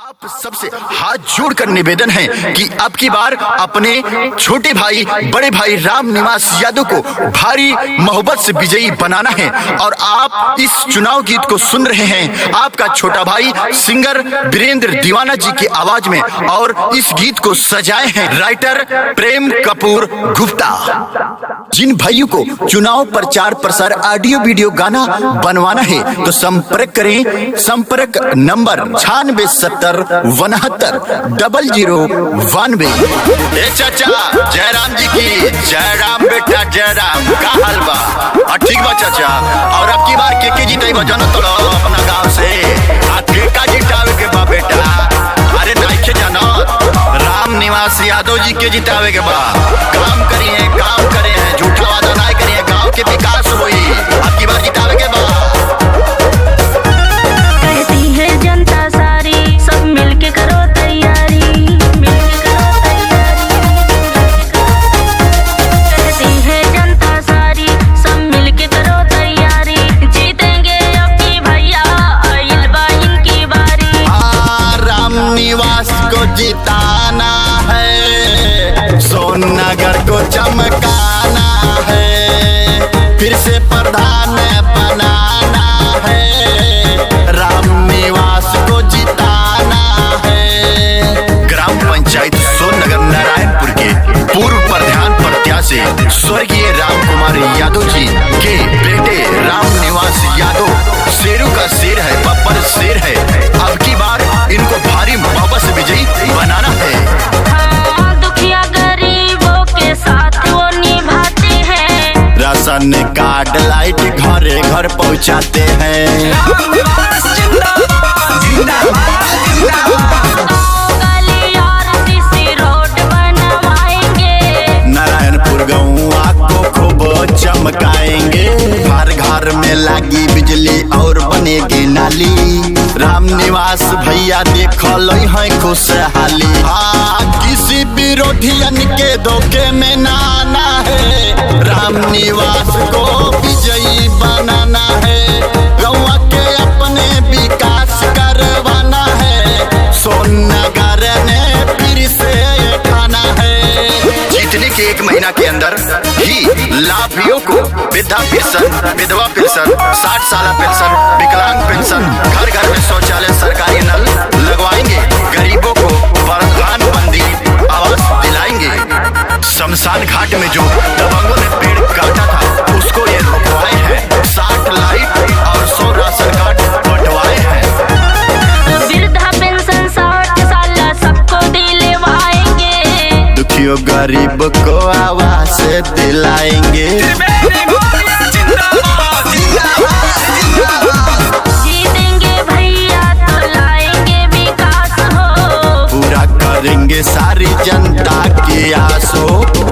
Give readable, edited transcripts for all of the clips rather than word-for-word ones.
आप सबसे हाथ जोड़कर निवेदन है कि अब की बार अपने छोटे भाई बड़े भाई राम निवास यादव को भारी मोहब्बत से विजयी बनाना है। और आप इस चुनाव गीत को सुन रहे हैं आपका छोटा भाई सिंगर वीरेंद्र दीवाना जी की आवाज में। और इस गीत को सजाए हैं राइटर प्रेम कपूर गुप्ता। जिन भाइयों को चुनाव प्रचार प्रसार ऑडियो वीडियो गाना बनवाना है तो संपर्क करें। संपर्क नंबर 9670690092। चाचा जयराम जी की जयराम बेटा जयराम का हलवा ठीक बा चाचा। और अब की बार के जीते जानो तो अपना गांव से के का जितावे के बा बेटा। अरे नहीं जानो राम निवास यादव जी के जितावे के बा। काम करिए काम करे हैं झूठा वादा नहीं करिए गांव के विकास हुई। अब की बार जितावे के बा। कहती है जनता सारी सब मिलके करो तैयारी, मिलके करो तैयारी। कहती है जनता सारी सब मिलके करो तैयारी। जीतेंगे अब की भैया आइल बा इनकी बारी। राम निवास को जिताना है, सोननगर को चमकाना है, फिर से प्रधान बनाना है। राम निवास को जिताना है। ग्राम पंचायत सोननगर नारायणपुर के पूर्व प्रधान प्रत्याशी स्वर्गीय राम कुमार यादव जी के बेटे राम निवास यादव शेरों का शेर है, बब्बर शेर है। अब की बार इनको भारी मोहब्बत से विजयी बनाना है। हाँ, दुखिया गरीबों के साथ वो निभाते हैं। राशन कार्ड लाइट घरे घर पहुंचाते हैं। गली और सीसी रोड बनवाएंगे। नारायणपुर गौवा को खूब चमकाएंगे। घर घर में लागी बिजली और बनेगी नाली। राम निवास भैया देखो लई है खुशहाली। किसी विरोधियन के धोखे में ना आना है। राम निवास को विजयी बनाना है। गौवा के अपने विकास करवाना है। सोननगर ने फिर से ठाना है। जीतने के 1 महीना के अंदर ही लाभियों को वृद्धा पेंशन, विधवा पेंशन, 60 साल पेंशन, विकलांग पेंशन, घर घर में शौचालय सरकारी नल लगवाएंगे। गरीबों को प्रधानमंत्री आवास दिलाएंगे। शमशान घाट में जो दबंगों ने पेड़ काटा था उसको ये रोकवाए हैं। 60 लाइट और 100 राशन कार्ड बंटवाए हैं। वृद्धा पेंशन 60 साल सबको दिलवाएंगे। दुखियों गरीब को आवास दिलाएंगे। जीतेंगे भैया तो लाएंगे विकास हो। पूरा करेंगे सारी जनता की आस हो।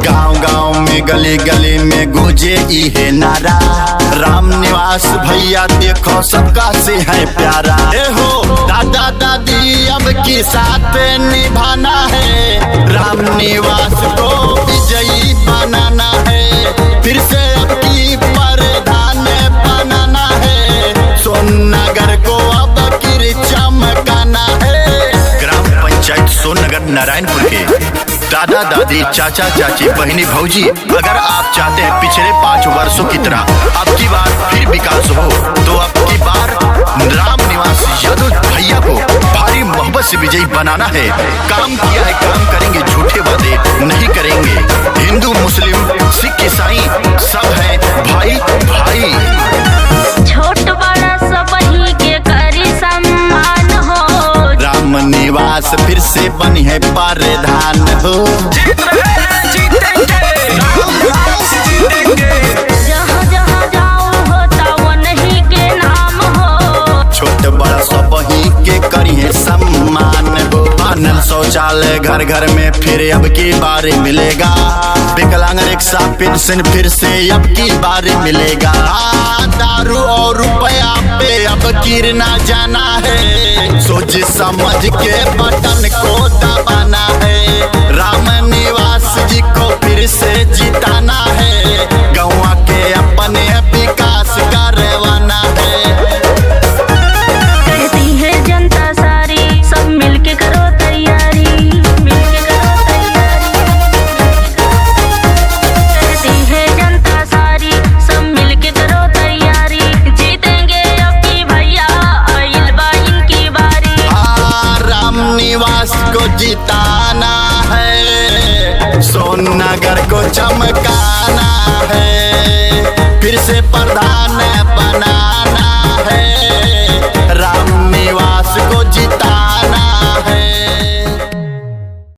गांव गांव में गली गली में गूंजे ये नारा। राम निवास भैया देखो सबका से है प्यारा। हो दादा दादी अब की साथ निभाना है। राम निवास को विजयी बनाना है। फिर से अब की प्रधान बनाना है। सोननगर को अब की चमकाना है। ग्राम पंचायत सोननगर नारायणपुर के दादा दादी चाचा चाची बहनी भौजी अगर आप चाहते हैं पिछले 5 वर्षों की तरह अब की बार फिर विकास हो तो अब की बार राम निवास यादव भैया को भारी मोहब्बत से विजयी बनाना है। काम किया है काम करेंगे झूठे वादे नहीं करेंगे। हिंदू मुस्लिम सिख ईसाई सब है भाई भाई। छोट बड़ा सब ही के करी सम्मान हो। राम निवास फिर से बनी है प्रधान हो। जहाँ जहाँ जाऊँ होता वो नहीं के नाम हो। छोट बड़ा सब ही के करी है सम्मान हो। बनल शौचालय घर घर में फिर अब की बार मिलेगा। विकलांग रिक्शा पेंशन फिर से अब की बार मिलेगा। दारू और रुपया पे अब गिरना जाना है। सोच समझ के बटन को दबाना है। राम निवास जी को फिर से जिताना है। गौवा के अपने विकास करवाना है। कहती है जनता सारी सब मिलके विश्वास को जिताना है, सोननगर को चमकाना है, फिर से प्रधान बना